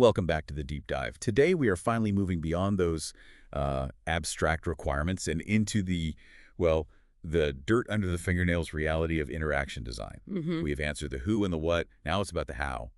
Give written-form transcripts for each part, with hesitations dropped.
Welcome back to the deep dive. Today we are finally moving beyond those abstract requirements and into the dirt under the fingernails reality of interaction design. We have answered the who and the what. Now it's about the how.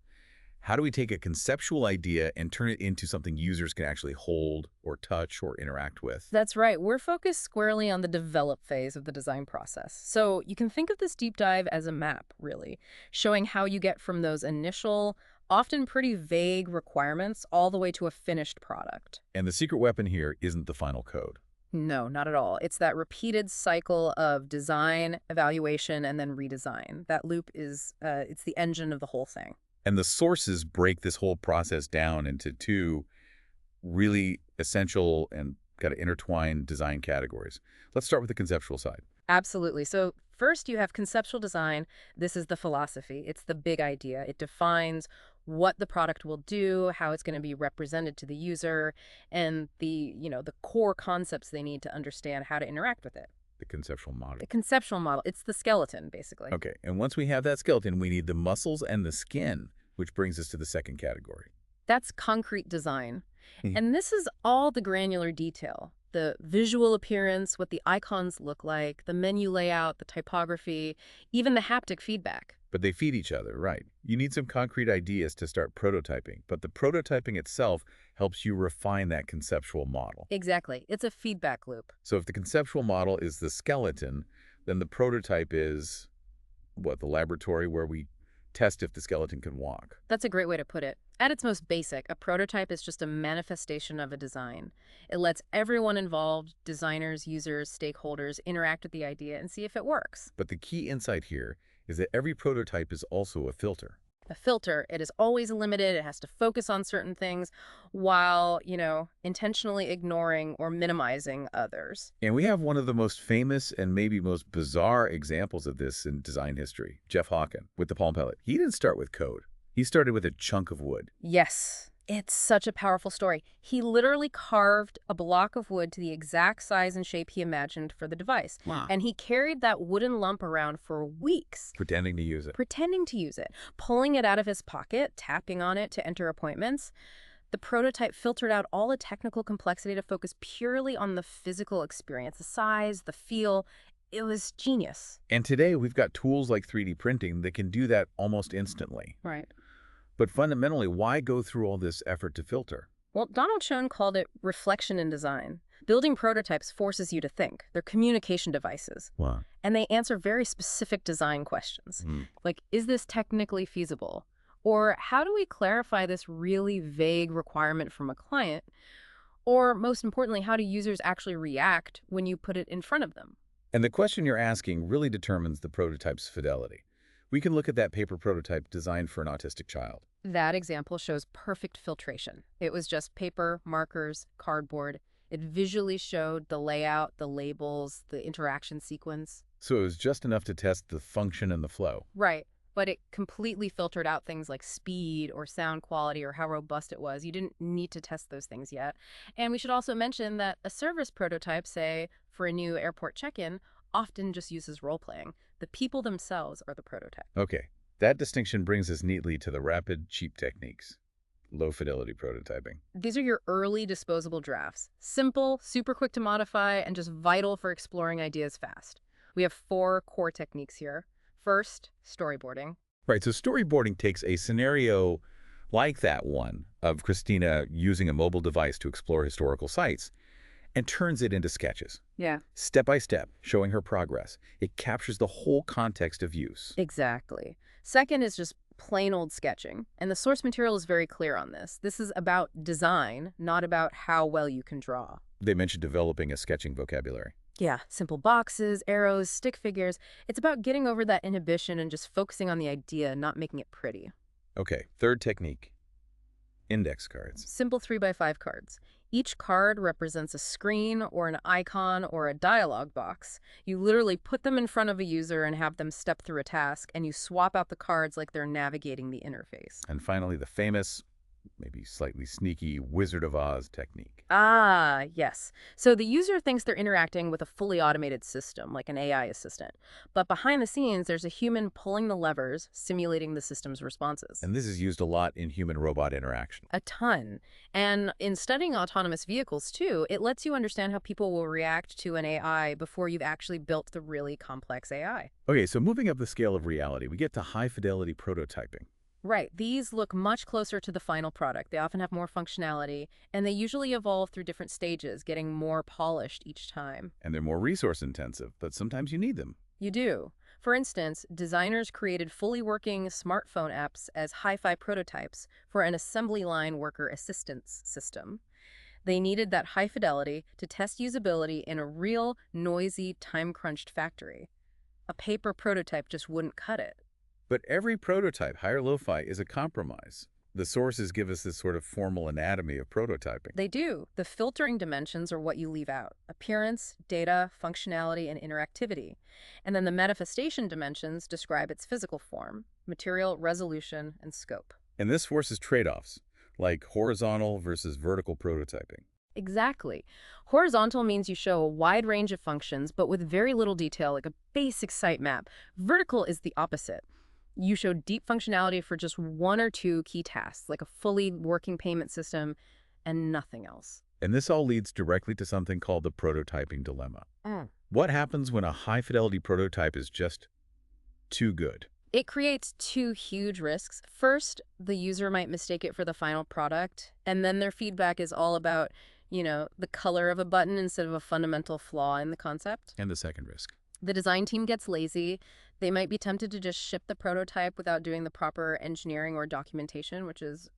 How do we take a conceptual idea and turn it into something users can actually hold or touch or interact with? That's right. We're focused squarely on the develop phase of the design process. So you can think of this deep dive as a map, really, showing how you get from those initial, often pretty vague requirements all the way to a finished product. And the secret weapon here isn't the final code. No, not at all. It's that repeated cycle of design, evaluation, and then redesign. That loop is, it's the engine of the whole thing. And the sources break this whole process down into two really essential and kind of intertwined design categories. Let's start with the conceptual side. Absolutely. So first you have conceptual design. This is the philosophy. It's the big idea. It defines what the product will do, how it's going to be represented to the user, and the core concepts they need to understand how to interact with it. The conceptual model. The conceptual model. It's the skeleton, basically. Okay, and once we have that skeleton, we need the muscles and the skin, which brings us to the second category. That's concrete design. And this is all the granular detail. The visual appearance, what the icons look like, the menu layout, the typography, even the haptic feedback. But they feed each other, right? You need some concrete ideas to start prototyping, but the prototyping itself helps you refine that conceptual model. Exactly. It's a feedback loop. So if the conceptual model is the skeleton, then the prototype is, what, the laboratory where we test if the skeleton can walk. That's a great way to put it. At its most basic, a prototype is just a manifestation of a design. It lets everyone involved, designers, users, stakeholders, interact with the idea and see if it works. But the key insight here is that every prototype is also a filter. A filter, it is always limited. It has to focus on certain things while, intentionally ignoring or minimizing others. And we have one of the most famous and maybe most bizarre examples of this in design history, Jeff Hawken with the Palm Pilot. He didn't start with code. He started with a chunk of wood. Yes. It's such a powerful story. He literally carved a block of wood to the exact size and shape he imagined for the device. Wow. And he carried that wooden lump around for weeks. Pretending to use it. Pretending to use it. Pulling it out of his pocket, tapping on it to enter appointments. The prototype filtered out all the technical complexity to focus purely on the physical experience, the size, the feel. It was genius. And today we've got tools like 3D printing that can do that almost instantly. Right. But fundamentally, why go through all this effort to filter? Well, Donald Schoen called it reflection in design. Building prototypes forces you to think. They're communication devices. Wow. And they answer very specific design questions. Like, is this technically feasible? Or how do we clarify this really vague requirement from a client? Or most importantly, how do users actually react when you put it in front of them? And the question you're asking really determines the prototype's fidelity. We can look at that paper prototype designed for an autistic child. That example shows perfect filtration. It was just paper, markers, cardboard. It visually showed the layout, the labels, the interaction sequence. So it was just enough to test the function and the flow. Right, but it completely filtered out things like speed or sound quality or how robust it was. You didn't need to test those things yet. And we should also mention that a service prototype, say, for a new airport check-in, often just uses role-playing. The people themselves are the prototype. Okay, that distinction brings us neatly to the rapid, cheap techniques. Low-fidelity prototyping. These are your early disposable drafts. Simple, super quick to modify, and just vital for exploring ideas fast. We have 4 core techniques here. First, storyboarding. Right, so storyboarding takes a scenario like that one of Christina using a mobile device to explore historical sites and turns it into sketches. Yeah. Step by step, showing her progress. It captures the whole context of use. Exactly. Second is just plain old sketching. And the source material is very clear on this. This is about design, not about how well you can draw. They mentioned developing a sketching vocabulary. Yeah, simple boxes, arrows, stick figures. It's about getting over that inhibition and just focusing on the idea, not making it pretty. Okay, third technique. Index cards. Simple 3x5 cards. Each card represents a screen or an icon or a dialog box. You literally put them in front of a user and have them step through a task, and you swap out the cards like they're navigating the interface. And finally, the famous maybe slightly sneaky Wizard of Oz technique. Ah, yes. So the user thinks they're interacting with a fully automated system, like an AI assistant. But behind the scenes, there's a human pulling the levers, simulating the system's responses. And this is used a lot in human-robot interaction. A ton. And in studying autonomous vehicles, too, it lets you understand how people will react to an AI before you've actually built the really complex AI. Okay, so moving up the scale of reality, we get to high-fidelity prototyping. Right. These look much closer to the final product. They often have more functionality, and they usually evolve through different stages, getting more polished each time. And they're more resource-intensive, but sometimes you need them. You do. For instance, designers created fully working smartphone apps as hi-fi prototypes for an assembly line worker assistance system. They needed that high fidelity to test usability in a real, noisy, time-crunched factory. A paper prototype just wouldn't cut it. But every prototype, high or lo-fi, is a compromise. The sources give us this sort of formal anatomy of prototyping. They do. The filtering dimensions are what you leave out: appearance, data, functionality, and interactivity. And then the manifestation dimensions describe its physical form: material, resolution, and scope. And this forces trade-offs, like horizontal versus vertical prototyping. Exactly. Horizontal means you show a wide range of functions, but with very little detail, like a basic sitemap. Vertical is the opposite. You show deep functionality for just one or two key tasks, like a fully working payment system, and nothing else. And this all leads directly to something called the prototyping dilemma. What happens when a high-fidelity prototype is just too good? It creates two huge risks. First, the user might mistake it for the final product, and then their feedback is all about, the color of a button instead of a fundamental flaw in the concept. And the second risk. The design team gets lazy. They might be tempted to just ship the prototype without doing the proper engineering or documentation, which is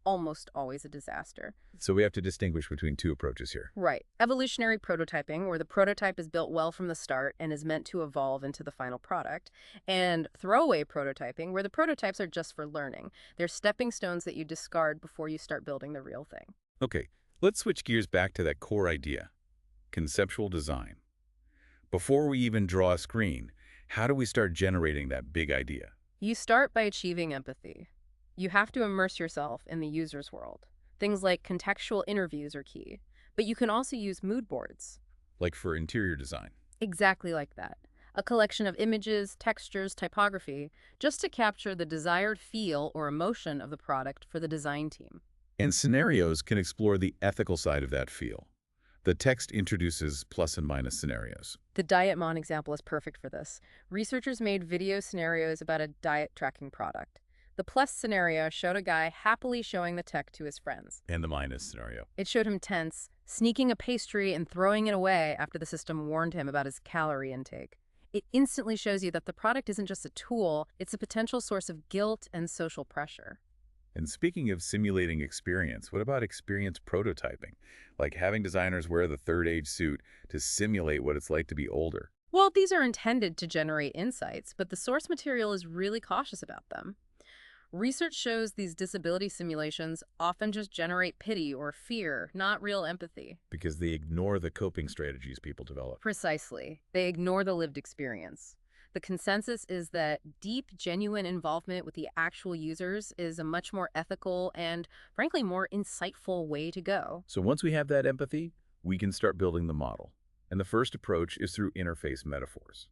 almost always a disaster. So we have to distinguish between two approaches here. Right. Evolutionary prototyping, where the prototype is built well from the start and is meant to evolve into the final product. And throwaway prototyping, where the prototypes are just for learning. They're stepping stones that you discard before you start building the real thing. Okay, let's switch gears back to that core idea: conceptual design. Before we even draw a screen, how do we start generating that big idea? You start by achieving empathy. You have to immerse yourself in the user's world. Things like contextual interviews are key, but you can also use mood boards. Like for interior design. Exactly like that. A collection of images, textures, typography, just to capture the desired feel or emotion of the product for the design team. And scenarios can explore the ethical side of that feel. The text introduces plus and minus scenarios. The Dietmon example is perfect for this. Researchers made video scenarios about a diet tracking product. The plus scenario showed a guy happily showing the tech to his friends. And the minus scenario. It showed him tense, sneaking a pastry and throwing it away after the system warned him about his calorie intake. It instantly shows you that the product isn't just a tool, it's a potential source of guilt and social pressure. And speaking of simulating experience, what about experience prototyping? Like having designers wear the third age suit to simulate what it's like to be older. Well, these are intended to generate insights, but the source material is really cautious about them. Research shows these disability simulations often just generate pity or fear, not real empathy. Because they ignore the coping strategies people develop. Precisely. They ignore the lived experience. The consensus is that deep, genuine involvement with the actual users is a much more ethical and, frankly, more insightful way to go. So once we have that empathy, we can start building the model. And the first approach is through interface metaphors.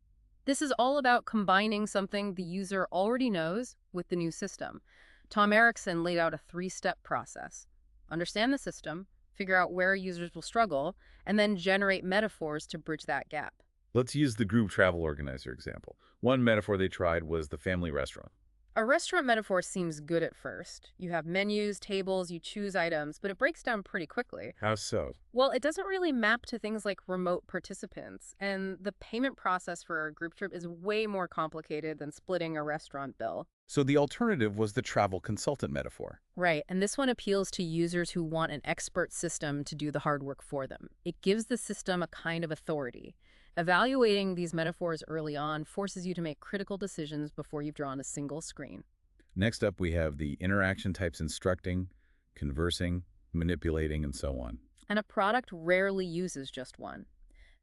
This is all about combining something the user already knows with the new system. Tom Erickson laid out a 3-step process. Understand the system, figure out where users will struggle, and then generate metaphors to bridge that gap. Let's use the group travel organizer example. One metaphor they tried was the family restaurant. A restaurant metaphor seems good at first. You have menus, tables, you choose items, but it breaks down pretty quickly. How so? Well, it doesn't really map to things like remote participants, and the payment process for a group trip is way more complicated than splitting a restaurant bill. So the alternative was the travel consultant metaphor. Right, and this one appeals to users who want an expert system to do the hard work for them. It gives the system a kind of authority. Evaluating these metaphors early on forces you to make critical decisions before you've drawn a single screen. Next up, we have the interaction types: instructing, conversing, manipulating, and so on. And a product rarely uses just one.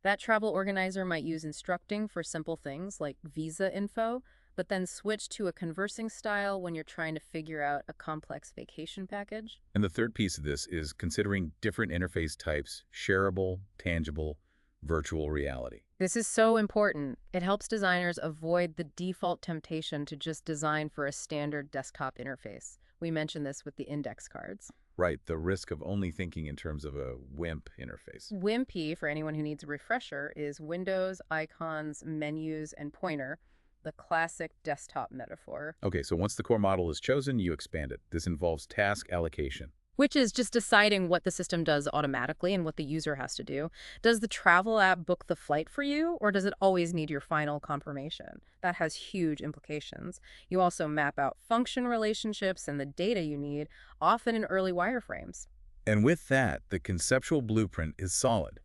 That travel organizer might use instructing for simple things like visa info, but then switch to a conversing style when you're trying to figure out a complex vacation package. And the third piece of this is considering different interface types: shareable, tangible, virtual reality. This is so important. It helps designers avoid the default temptation to just design for a standard desktop interface. We mentioned this with the index cards. Right, the risk of only thinking in terms of a WIMP interface. WIMP, for anyone who needs a refresher, is windows, icons, menus, and pointer, the classic desktop metaphor. Okay, so once the core model is chosen, you expand it. This involves task allocation. Which is just deciding what the system does automatically and what the user has to do. Does the travel app book the flight for you, or does it always need your final confirmation? That has huge implications. You also map out function relationships and the data you need, often in early wireframes. And with that, the conceptual blueprint is solid.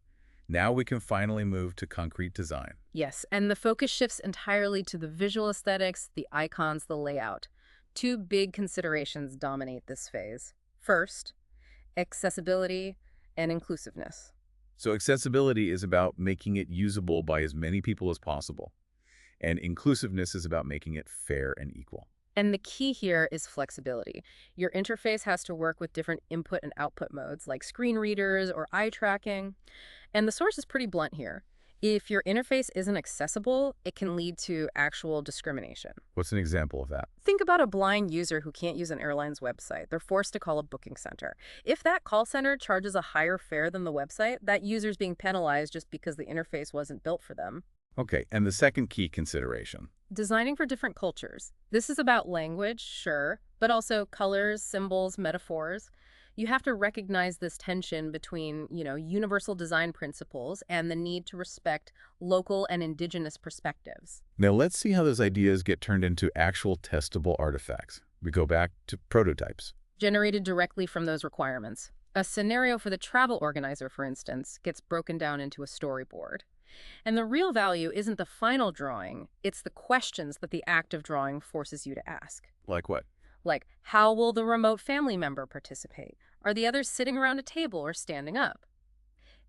Now we can finally move to concrete design. Yes, and the focus shifts entirely to the visual aesthetics, the icons, the layout. Two big considerations dominate this phase. First, accessibility and inclusiveness. So accessibility is about making it usable by as many people as possible, and inclusiveness is about making it fair and equal. And the key here is flexibility. Your interface has to work with different input and output modes, like screen readers or eye tracking. And the source is pretty blunt here. If your interface isn't accessible, it can lead to actual discrimination. What's an example of that? Think about a blind user who can't use an airline's website. They're forced to call a booking center. If that call center charges a higher fare than the website, that user's being penalized just because the interface wasn't built for them. Okay, and the second key consideration. Designing for different cultures. This is about language, sure, but also colors, symbols, metaphors. You have to recognize this tension between, universal design principles and the need to respect local and indigenous perspectives. Now let's see how those ideas get turned into actual testable artifacts. We go back to prototypes. Generated directly from those requirements. A scenario for the travel organizer, for instance, gets broken down into a storyboard. And the real value isn't the final drawing, it's the questions that the act of drawing forces you to ask. Like what? Like, how will the remote family member participate? Are the others sitting around a table or standing up?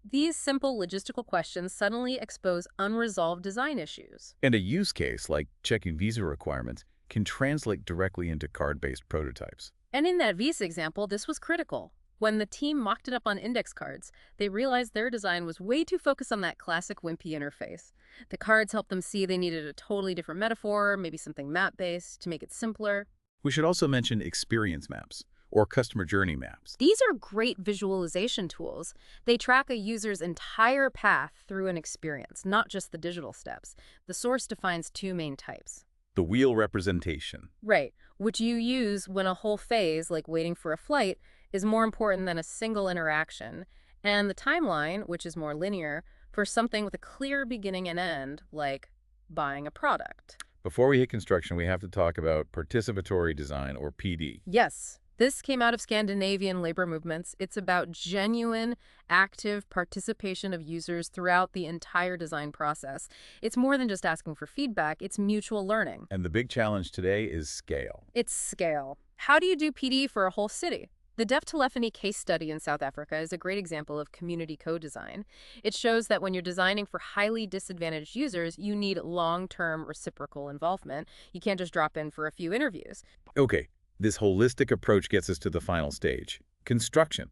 These simple logistical questions suddenly expose unresolved design issues. And a use case, like checking visa requirements, can translate directly into card-based prototypes. And in that visa example, this was critical. When the team mocked it up on index cards, they realized their design was way too focused on that classic wimpy interface. The cards helped them see they needed a totally different metaphor, maybe something map-based, to make it simpler. We should also mention experience maps, or customer journey maps. These are great visualization tools. They track a user's entire path through an experience, not just the digital steps. The source defines two main types. The wheel representation. Right, which you use when a whole phase, like waiting for a flight, is more important than a single interaction. And the timeline, which is more linear, for something with a clear beginning and end, like buying a product. Before we hit construction, we have to talk about participatory design, or PD. Yes. This came out of Scandinavian labor movements. It's about genuine, active participation of users throughout the entire design process. It's more than just asking for feedback, it's mutual learning. And the big challenge today is scale. It's scale. How do you do PD for a whole city? The deaf telephony case study in South Africa is a great example of community co-design. It shows that when you're designing for highly disadvantaged users, you need long-term reciprocal involvement. You can't just drop in for a few interviews. Okay. This holistic approach gets us to the final stage, construction.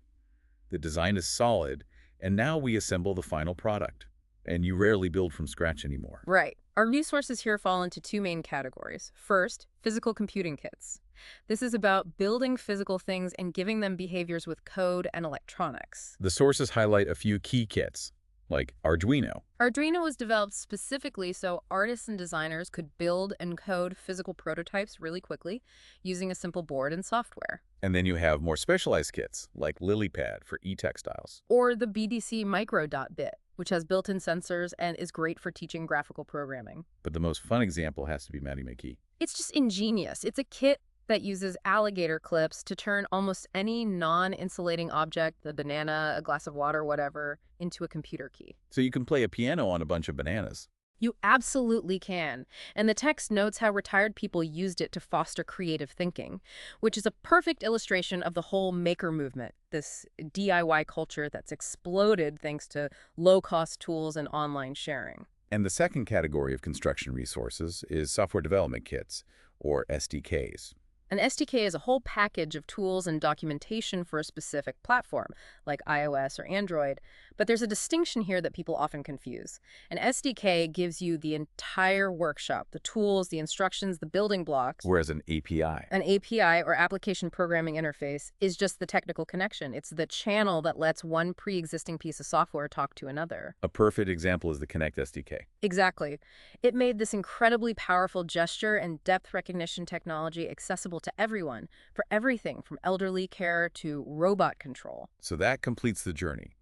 The design is solid, and now we assemble the final product. And you rarely build from scratch anymore. Right. Our resources here fall into two main categories. First, physical computing kits. This is about building physical things and giving them behaviors with code and electronics. The sources highlight a few key kits, like Arduino. Arduino was developed specifically so artists and designers could build and code physical prototypes really quickly using a simple board and software. And then you have more specialized kits, like LilyPad for e-textiles. Or the BDC Micro.bit, which has built-in sensors and is great for teaching graphical programming. But the most fun example has to be MaKey MaKey. It's just ingenious. It's a kit that uses alligator clips to turn almost any non-insulating object, the banana, a glass of water, whatever, into a computer key. So you can play a piano on a bunch of bananas. You absolutely can. And the text notes how retired people used it to foster creative thinking, which is a perfect illustration of the whole maker movement, this DIY culture that's exploded thanks to low-cost tools and online sharing. And the second category of construction resources is software development kits, or SDKs. An SDK is a whole package of tools and documentation for a specific platform, like iOS or Android. But there's a distinction here that people often confuse. An SDK gives you the entire workshop, the tools, the instructions, the building blocks. Whereas an API. An API, or application programming interface, is just the technical connection. It's the channel that lets one pre-existing piece of software talk to another. A perfect example is the Connect SDK. Exactly. It made this incredibly powerful gesture and depth recognition technology accessible to everyone, for everything from elderly care to robot control. So that completes the journey.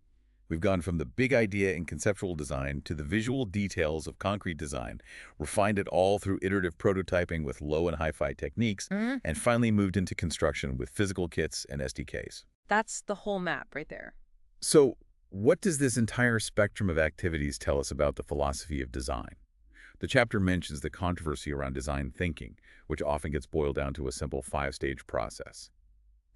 We've gone from the big idea in conceptual design to the visual details of concrete design, refined it all through iterative prototyping with low and hi-fi techniques, and finally moved into construction with physical kits and SDKs. That's the whole map right there. So what does this entire spectrum of activities tell us about the philosophy of design? The chapter mentions the controversy around design thinking, which often gets boiled down to a simple 5-stage process.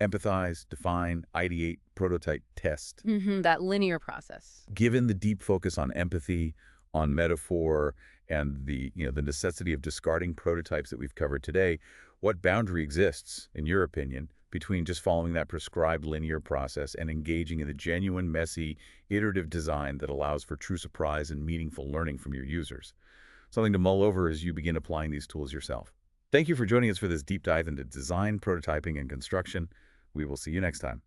Empathize, define, ideate, prototype, test. That linear process. Given the deep focus on empathy, on metaphor, and the necessity of discarding prototypes that we've covered today, what boundary exists, in your opinion, between just following that prescribed linear process and engaging in the genuine, messy, iterative design that allows for true surprise and meaningful learning from your users? Something to mull over as you begin applying these tools yourself. Thank you for joining us for this deep dive into design, prototyping, and construction. We will see you next time.